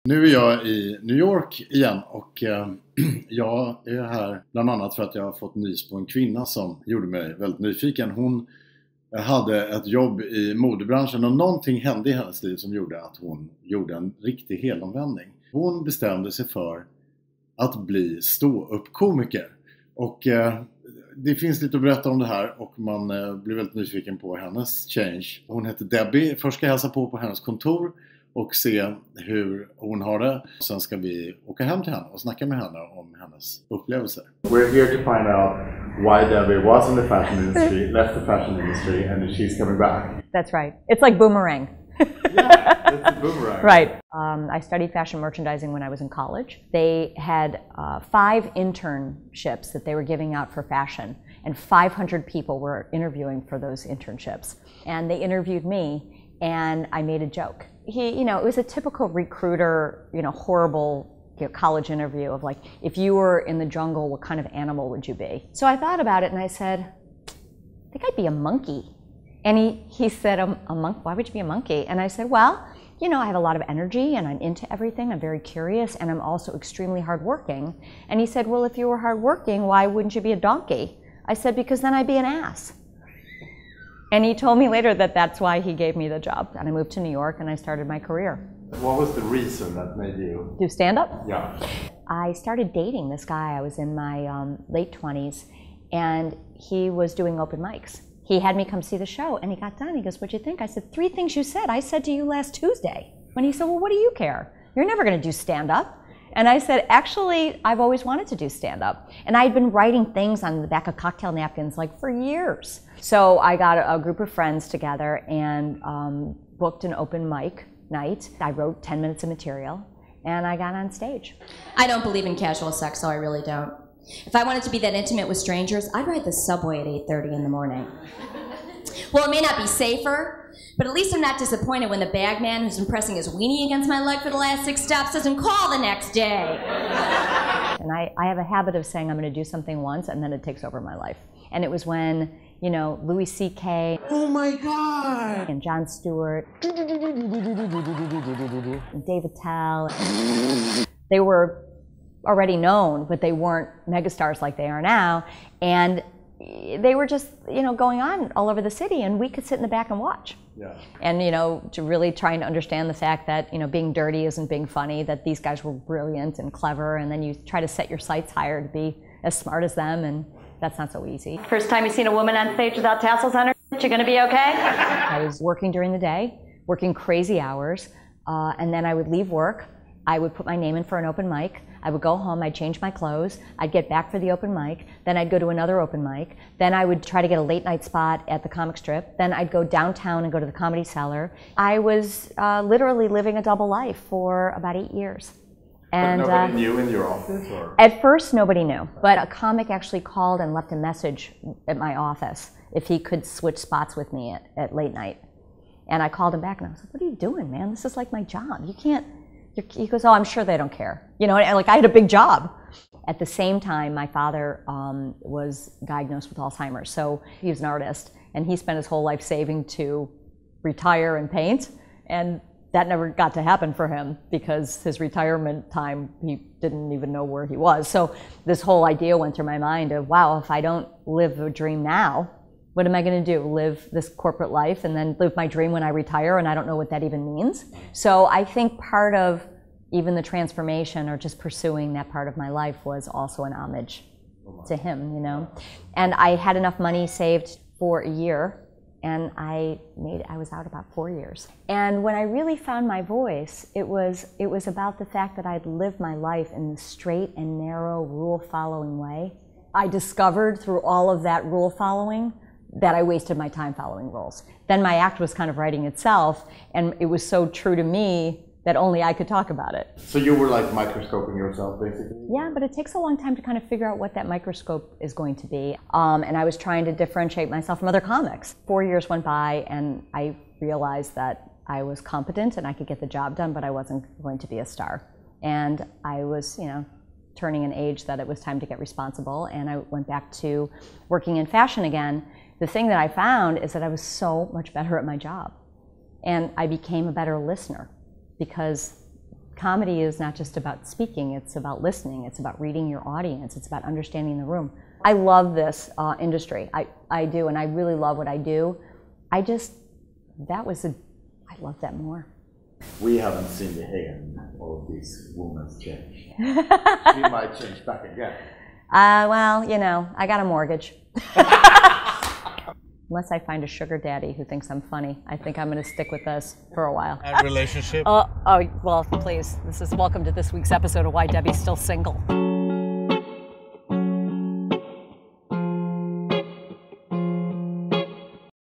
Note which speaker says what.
Speaker 1: Nu är jag i New York igen och jag är här bland annat för att jag har fått nys på en kvinna som gjorde mig väldigt nyfiken. Hon hade ett jobb i modebranschen och någonting hände i hennes liv som gjorde att hon gjorde en riktig helomvändning. Hon bestämde sig för att bli stå-upp-komiker och det finns lite att berätta om det här och man blir väldigt nyfiken på hennes Tjeinch. Hon heter Debbie. Först ska jag hälsa på hennes kontor och se hur hon har det. Sen ska vi åka hem till henne och snacka med henne om hennes upplevelser. We're here to find out why Debbie was in the fashion industry, left the fashion industry, and she's coming back.
Speaker 2: That's right. It's like boomerang.
Speaker 1: Yeah, it's a boomerang.
Speaker 2: Right. I studied fashion merchandising when I was in college. They had 5 internships that they were giving out for fashion, and 500 people were interviewing for those internships. And they interviewed me, and I made a joke. It was a typical recruiter, horrible college interview of like, if you were in the jungle, what kind of animal would you be? So I thought about it and I said, I think I'd be a monkey. And he said, a monk? Why would you be a monkey? And I said, well, I have a lot of energy and I'm into everything. I'm very curious and I'm also extremely hardworking. And he said, well, if you were hardworking, why wouldn't you be a donkey? I said, because then I'd be an ass. And he told me later that that's why he gave me the job. And I moved to New York and I started my career.
Speaker 1: What was the reason that made you
Speaker 2: do stand-up?
Speaker 1: Yeah.
Speaker 2: I started dating this guy. I was in my late 20s and he was doing open mics. He had me come see the show and he got done. He goes, what'd you think? I said, 3 things you said. I said to you last Tuesday. And he said, well, what do you care? You're never going to do stand-up. And I said, actually, I've always wanted to do stand-up. And I had been writing things on the back of cocktail napkins like for years. So I got a group of friends together and booked an open mic night. I wrote 10 minutes of material and I got on stage.
Speaker 3: I don't believe in casual sex, so I really don't. If I wanted to be that intimate with strangers, I'd ride the subway at 8:30 in the morning. Well, it may not be safer, but at least I'm not disappointed when the bag man who's been pressing his weenie against my leg for the last 6 stops doesn't call the next day.
Speaker 2: And I have a habit of saying I'm going to do something once and then it takes over my life. And it was when, Louis C.K.
Speaker 1: Oh my God!
Speaker 2: And Jon Stewart, and David Tell. They were already known, but they weren't megastars like they are now. And they were just, going on all over the city, and we could sit in the back and watch.
Speaker 1: Yeah.
Speaker 2: And, to really trying to understand the fact that, being dirty isn't being funny, that these guys were brilliant and clever, and then you try to set your sights higher to be as smart as them, and that's not so easy.
Speaker 4: First time you've seen a woman on stage without tassels on her, you're gonna be okay?
Speaker 2: I was working during the day, working crazy hours, and then I would leave work. I would put my name in for an open mic. I would go home, I'd change my clothes, I'd get back for the open mic, then I'd go to another open mic, then I would try to get a late night spot at the comic strip, then I'd go downtown and go to the Comedy Cellar. I was literally living a double life for about 8 years.
Speaker 1: And but nobody knew in your office? Or?
Speaker 2: At first, nobody knew, but a comic actually called and left a message at my office if he could switch spots with me at late night. And I called him back and I was like, what are you doing, man? This is like my job. You can't. He goes, oh, I'm sure they don't care. And like I had a big job. At the same time, my father was diagnosed with Alzheimer's. So he was an artist and he spent his whole life saving to retire and paint. And that never got to happen for him because his retirement time, he didn't even know where he was. So this whole idea went through my mind of, wow, if I don't live a dream now, what am I going to do? Live this corporate life and then live my dream when I retire, and I don't know what that even means. So I think part of even the transformation or just pursuing that part of my life was also an homage to him, And I had enough money saved for a year, and I was out about 4 years. And when I really found my voice, it was about the fact that I'd lived my life in the straight and narrow rule-following way. I discovered through all of that rule following that I wasted my time following rules. Then my act was kind of writing itself, and it was so true to me that only I could talk about it.
Speaker 1: So you were like microscoping yourself, basically?
Speaker 2: Yeah, but it takes a long time to kind of figure out what that microscope is going to be. And I was trying to differentiate myself from other comics. 4 years went by, and I realized that I was competent and I could get the job done, but I wasn't going to be a star. And I was, turning an age that it was time to get responsible, and I went back to working in fashion again. The thing that I found is that I was so much better at my job, and I became a better listener because Comedy is not just about speaking, it's about listening, it's about reading your audience, it's about understanding the room. I love this industry, I do, and I really love what I do. I love that more.
Speaker 1: We haven't seen the hair of this woman's change. She might change back again.
Speaker 2: Well, you know, I got a mortgage. Unless I find a sugar daddy who thinks I'm funny, I think I'm going to stick with this for a while.
Speaker 5: And relationship?
Speaker 2: Well, please. This is welcome to this week's episode of Why Debbie's Still Single.